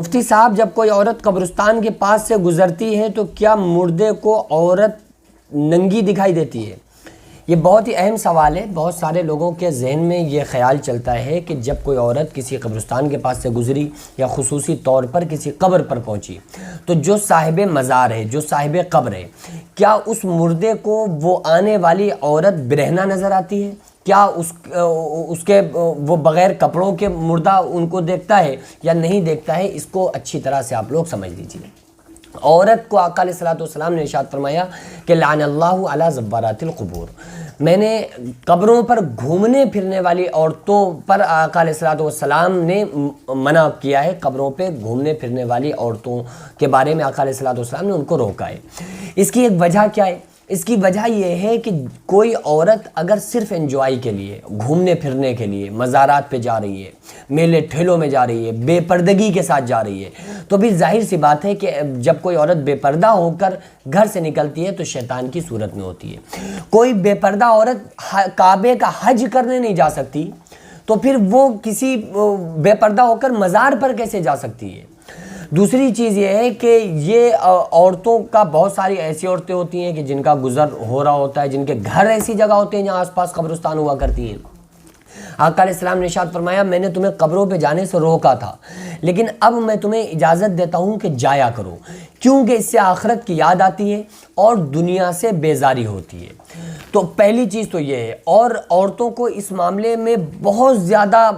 مفتی صاحب، جب کوئی عورت قبرستان کے پاس سے گزرتی ہے تو کیا مردے کو عورت ننگی دکھائی دیتی ہے؟ یہ بہت ہی اہم سوال ہے۔ بہت سارے لوگوں کے ذہن میں یہ خیال چلتا ہے کہ جب کوئی عورت کسی قبرستان کے پاس سے گزری یا خصوصی طور پر کسی قبر پر پہنچی تو جو صاحب مزار ہے، جو صاحب قبر ہے، کیا اس مردے کو وہ آنے والی عورت برہنہ نظر آتی ہے؟ کیا اس کے وہ بغیر کپڑوں کے مردہ ان کو دیکھتا ہے یا نہیں دیکھتا ہے؟ اس کو اچھی طرح سے آپ لوگ سمجھ لیجیے۔ عورت کو آقا علیہ الصلوۃ والسلام نے ارشاد فرمایا کہ لعن اللہ علی زوارات القبور، میں نے قبروں پر گھومنے پھرنے والی عورتوں پر آقا علیہ الصلوۃ والسلام نے منع کیا ہے۔ قبروں پہ گھومنے پھرنے والی عورتوں کے بارے میں آقا علیہ الصلوۃ والسلام نے ان کو روکا ہے۔ اس کی ایک وجہ کیا ہے؟ اس کی وجہ یہ ہے کہ کوئی عورت اگر صرف انجوائے کے لیے، گھومنے پھرنے کے لیے مزارات پہ جا رہی ہے، میلے ٹھیلوں میں جا رہی ہے، بے پردگی کے ساتھ جا رہی ہے، تو بھی ظاہر سی بات ہے کہ جب کوئی عورت بے پردہ ہو کر گھر سے نکلتی ہے تو شیطان کی صورت میں ہوتی ہے۔ کوئی بے پردہ عورت کعبے کا حج کرنے نہیں جا سکتی تو پھر وہ کسی بے پردہ ہو کر مزار پر کیسے جا سکتی ہے؟ دوسری چیز یہ ہے کہ یہ عورتوں کا بہت ساری ایسی عورتیں ہوتی ہیں کہ جن کا گزر ہو رہا ہوتا ہے، جن کے گھر ایسی جگہ ہوتے ہیں جہاں آس پاس قبرستان ہوا کرتی ہیں۔ آقا علیہ السلام نے ارشاد فرمایا میں نے تمہیں قبروں پہ جانے سے روکا تھا، لیکن اب میں تمہیں اجازت دیتا ہوں کہ جایا کرو، کیونکہ اس سے آخرت کی یاد آتی ہے اور دنیا سے بیزاری ہوتی ہے۔ تو پہلی چیز تو یہ ہے، اور عورتوں کو اس معاملے میں بہت زیادہ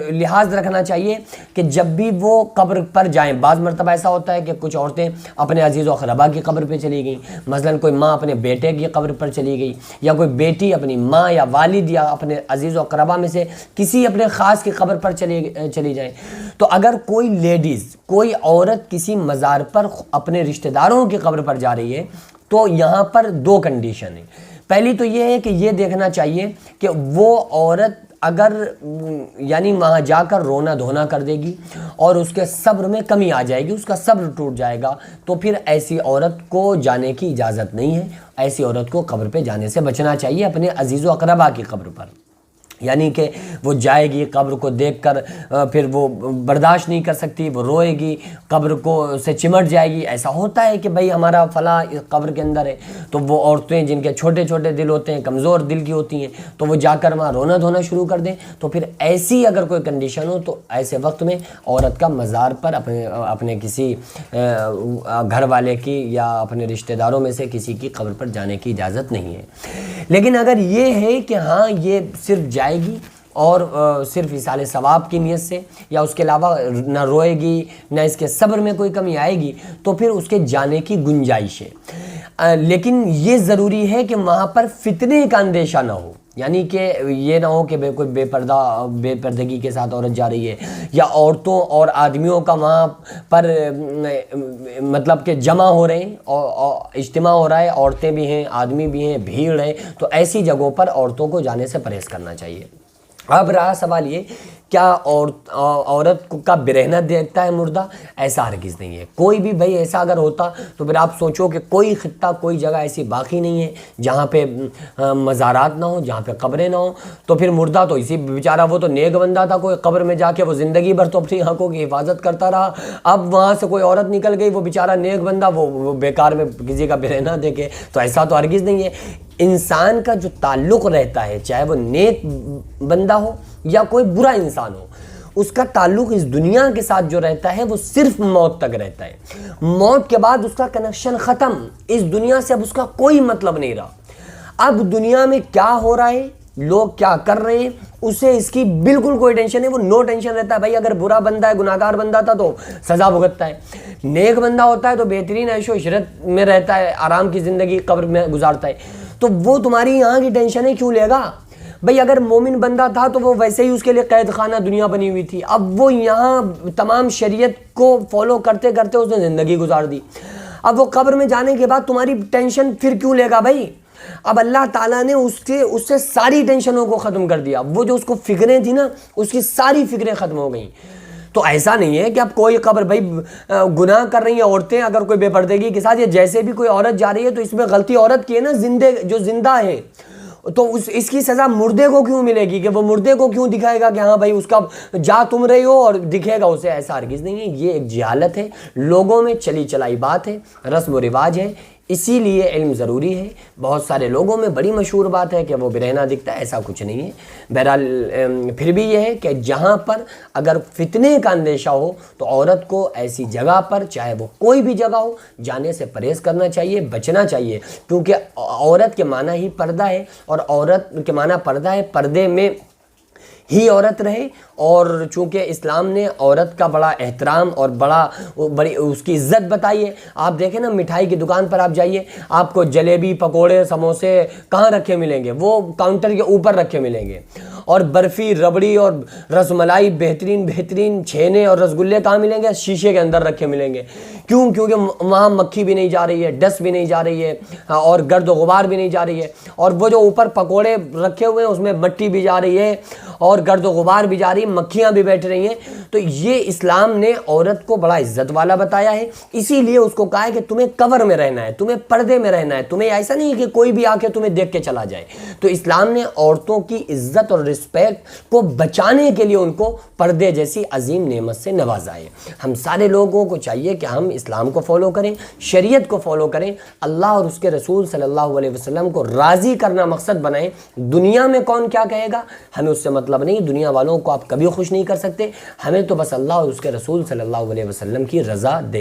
لحاظ رکھنا چاہیے کہ جب بھی وہ قبر پر جائیں، بعض مرتبہ ایسا ہوتا ہے کہ کچھ عورتیں اپنے عزیز و اقربا کی قبر پہ چلی گئیں، مثلا کوئی ماں اپنے بیٹے کی قبر پر چلی گئی، یا کوئی بیٹی اپنی ماں یا والد یا اپنے عزیز و اقربا میں سے کسی اپنے خاص کی قبر پر چلی جائیں، تو اگر کوئی لیڈیز، کوئی عورت کسی مزار پر اپنے رشتہ داروں کی قبر پر جا رہی ہے تو یہاں پر دو کنڈیشن ہیں۔ پہلی تو یہ ہے کہ یہ دیکھنا چاہیے کہ وہ عورت اگر یعنی وہاں جا کر رونا دھونا کر دے گی اور اس کے صبر میں کمی آ جائے گی، اس کا صبر ٹوٹ جائے گا، تو پھر ایسی عورت کو جانے کی اجازت نہیں ہے۔ ایسی عورت کو قبر پہ جانے سے بچنا چاہیے، اپنے عزیز و اقربا کی قبر پر، یعنی کہ وہ جائے گی قبر کو دیکھ کر پھر وہ برداشت نہیں کر سکتی، وہ روئے گی، قبر کو سے چمٹ جائے گی۔ ایسا ہوتا ہے کہ بھئی ہمارا فلاں قبر کے اندر ہے، تو وہ عورتیں جن کے چھوٹے چھوٹے دل ہوتے ہیں، کمزور دل کی ہوتی ہیں، تو وہ جا کر وہاں رونا دھونا شروع کر دیں، تو پھر ایسی اگر کوئی کنڈیشن ہو تو ایسے وقت میں عورت کا مزار پر اپنے کسی گھر والے کی یا اپنے رشتہ داروں میں سے کسی کی قبر پر جانے کی اجازت نہیں ہے۔ لیکن اگر یہ ہے کہ ہاں یہ صرف جائے گی اور صرف ایصال ثواب کی نیت سے، یا اس کے علاوہ نہ روئے گی نہ اس کے صبر میں کوئی کمی آئے گی، تو پھر اس کے جانے کی گنجائش ہے۔ لیکن یہ ضروری ہے کہ وہاں پر فتنے کا اندیشہ نہ ہو، یعنی کہ یہ نہ ہو کہ کوئی بے پردگی کے ساتھ عورت جا رہی ہے، یا عورتوں اور آدمیوں کا وہاں پر مطلب کہ جمع ہو رہے ہیں اور اجتماع ہو رہا ہے، عورتیں بھی ہیں، آدمی بھی ہیں، بھیڑ ہے، تو ایسی جگہوں پر عورتوں کو جانے سے پرہیز کرنا چاہیے۔ اب رہا سوال یہ، کیا عورت کا برہنہ دیکھتا ہے مردہ؟ ایسا ہرگز نہیں ہے۔ کوئی بھی بھائی ایسا اگر ہوتا تو پھر آپ سوچو کہ کوئی خطہ، کوئی جگہ ایسی باقی نہیں ہے جہاں پہ مزارات نہ ہوں، جہاں پہ قبریں نہ ہوں، تو پھر مردہ تو اسی بیچارہ، وہ تو نیک بندہ تھا، کوئی قبر میں جا کے وہ زندگی بھر تو اپنی آنکھوں کی حفاظت کرتا رہا، اب وہاں سے کوئی عورت نکل گئی، وہ بیچارہ نیک بندہ، وہ بیکار میں کسی کا برہنہ دیکھے، تو ایسا تو ہرگز نہیں ہے۔ انسان کا جو تعلق رہتا ہے، چاہے وہ نیک بندہ ہو یا کوئی برا انسان ہو، اس کا تعلق اس دنیا کے ساتھ جو رہتا ہے وہ صرف موت تک رہتا ہے۔ موت کے بعد اس کا کنیکشن ختم، اس دنیا سے اب اس کا کوئی مطلب نہیں رہا۔ اب دنیا میں کیا ہو رہا ہے، لوگ کیا کر رہے ہیں، اسے اس کی بالکل کوئی ٹینشن ہے، وہ نو ٹینشن رہتا ہے۔ بھائی اگر برا بندہ ہے، گناہگار بندہ تھا تو سزا بھگتتا ہے، نیک بندہ ہوتا ہے تو بہترین عیش و عشرت میں رہتا ہے، آرام کی زندگی قبر میں گزارتا ہے، تو وہ تمہاری یہاں کی ٹینشنیں کیوں لے گا؟ بھئی اگر مومن بندہ تھا تو وہ ویسے ہی اس کے لیے قید خانہ دنیا بنی ہوئی تھی، اب وہ یہاں تمام شریعت کو فالو کرتے کرتے اس نے زندگی گزار دی، اب وہ قبر میں جانے کے بعد تمہاری ٹینشن پھر کیوں لے گا بھائی؟ اب اللہ تعالیٰ نے اس سے ساری ٹینشنوں کو ختم کر دیا، وہ جو اس کو فکریں تھیں نا، اس کی ساری فکریں ختم ہو گئیں۔ تو ایسا نہیں ہے کہ اب کوئی قبر، بھائی گناہ کر رہی ہیں عورتیں اگر کوئی بے پردگی کے ساتھ، یا جیسے بھی کوئی عورت جا رہی ہے تو اس میں غلطی عورت کی ہے نا، جو زندہ ہے تو اس کی سزا مردے کو کیوں ملے گی کہ وہ مردے کو کیوں دکھائے گا کہ ہاں بھائی اس کا جا تم رہی ہو اور دکھے گا اسے؟ ایسا ہرگز نہیں ہے، یہ ایک جہالت ہے، لوگوں میں چلی چلائی بات ہے، رسم و رواج ہے، اسی لیے علم ضروری ہے۔ بہت سارے لوگوں میں بڑی مشہور بات ہے کہ وہ برہنہ دکھتا ہے، ایسا کچھ نہیں ہے۔ بہرحال پھر بھی یہ ہے کہ جہاں پر اگر فتنے کا اندیشہ ہو تو عورت کو ایسی جگہ پر، چاہے وہ کوئی بھی جگہ ہو، جانے سے پرہیز کرنا چاہیے، بچنا چاہیے، کیونکہ عورت کے معنی ہی پردہ ہے، اور عورت کے معنی پردہ ہے، پردے میں ہی عورت رہے۔ اور چونکہ اسلام نے عورت کا بڑا احترام اور بڑی اس کی عزت بتائی ہے۔ آپ دیکھیں نا، مٹھائی کی دکان پر آپ جائیے، آپ کو جلیبی، پکوڑے، سموسے کہاں رکھے ملیں گے؟ وہ کاؤنٹر کے اوپر رکھے ملیں گے۔ اور برفی، ربڑی اور رس ملائی، بہترین چھینے اور رسگلے کہاں ملیں گے؟ شیشے کے اندر رکھے ملیں گے۔ کیوں؟ کیونکہ وہاں مکھی بھی نہیں جا رہی ہے، ڈسٹ بھی نہیں جا رہی ہے، اور گرد و غبار بھی نہیں جا رہی ہے۔ اور وہ جو اوپر پکوڑے رکھے ہوئے ہیں اس میں مٹی بھی جا رہی ہے اور گرد و غبار بھی جا رہی ہے، مکھیاں بھی بیٹھ رہی ہیں۔ تو یہ اسلام نے عورت کو بڑا عزت والا بتایا ہے، اسی لیے اس کو کہا ہے کہ تمہیں کور میں رہنا ہے، تمہیں پردے میں رہنا ہے، تمہیں ایسا نہیں ہے کہ کوئی بھی آ کے تمہیں دیکھ کے چلا جائے۔ تو اسلام نے عورتوں کی عزت اور رسپیکٹ کو بچانے کے لیے ان کو پردے جیسی عظیم نعمت سے نوازا ہے۔ ہم سارے لوگوں کو چاہیے کہ ہم اسلام کو فالو کریں، شریعت کو فالو کریں، اللہ اور اس کے رسول صلی اللہ علیہ وسلم کو راضی کرنا مقصد بنائیں۔ دنیا میں کون کیا کہے گا ہمیں اس سے مطلب نہیں، دنیا والوں کو آپ کبھی خوش نہیں کر سکتے، ہمیں تو بس اللہ اور اس کے رسول صلی اللہ علیہ وسلم کی رضا دے۔